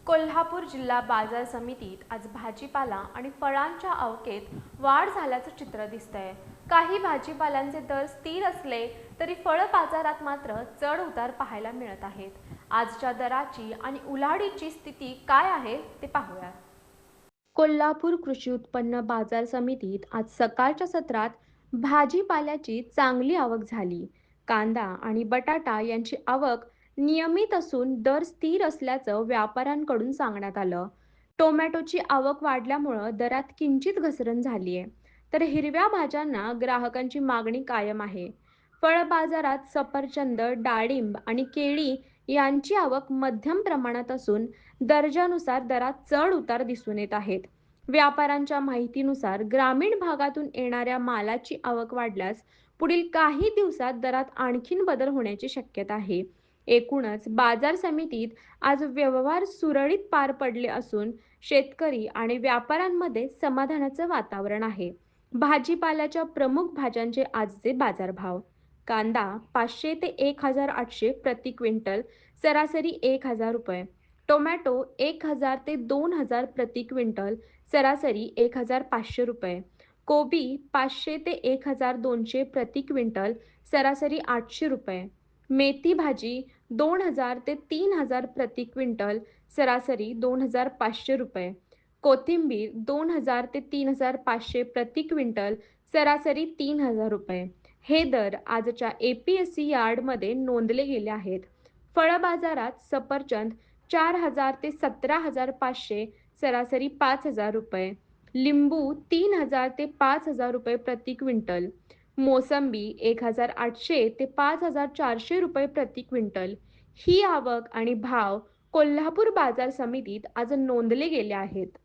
कोल्हापूर जिल्हा बाजार समितीत आज भाजीपाला आणि फळांच्या आवकेत वाढ झाल्याचं चित्र दिसतंय। काही भाजीपाल्यांचे दर स्थिर असले तरी फळ बाजारात मात्र चढ उतार पाहायला मिळत आहेत। आजच्या दराची आणि उलाढीची स्थिती काय आहे ते पाहूया। कोल्हापूर कृषी उत्पन्न बाजार समितीत आज सकाळच्या सत्रात भाजीपाल्याची चांगली आवक झाली। कांदा आणि बटाटा यांची आवक नियमित असून दर स्थिर असल्याचं व्यापाऱ्यांकडून सांगण्यात आलं। टोमॅटोची आवक वाढल्यामुळं दरात किंचित घसरण झाली आहे, तर हिरव्या भाज्यांना ग्राहकांची मागणी कायम आहे। फळ बाजारात सफरचंद, डाळिंब आणि केळी यांची आवक मध्यम प्रमाणात असून दर्जानुसार दरात चढ उतार दिसून येत आहेत। व्यापाऱ्यांच्या माहितीनुसार ग्रामीण भागातून येणाऱ्या मालाची आवक वाढल्यास पुढील काही दिवसात दरात आणखीन बदल होण्याची शक्यता आहे। एकूणच बाजार समितीत आज व्यवहार सुरळीत पार पडले असून शेतकरी आणि व्यापाऱ्यांमध्ये समाधानाचं वातावरण आहे। भाजीपाल्याच्या प्रमुख भाज्यांचे आजचे बाजारभाव: कांदा 500 ते 1800 प्रति क्विंटल, सरासरी 1000 रुपये. टोमॅटो 1000 ते 2000 प्रति क्विंटल, सरासरी 1500 रुपये. कोबी 500 ते 1200 प्रति क्विंटल, सरासरी 800 रुपये. मेथी भाजी 2000 ते 3000 प्रति क्विंटल, सरासरी 2500 रुपये. कोथिंबीर 2000 ते 3500 प्रति क्विंटल, सरासरी 3000 रुपये. हे दर आजच्या APSC यार्डमध्ये नोंदले गेले आहेत। फळ बाजारात सफरचंद 4000 ते 17500, सरासरी 5000 रुपये. लिंबू 3000 ते 5000 रुपये प्रति क्विंटल. मोसंबी 1800 ते 5400 रुपये प्रति क्विंटल। ही आवक आणि भाव कोल्हापूर बाजार समितीत आज नोंदले गेले आहेत।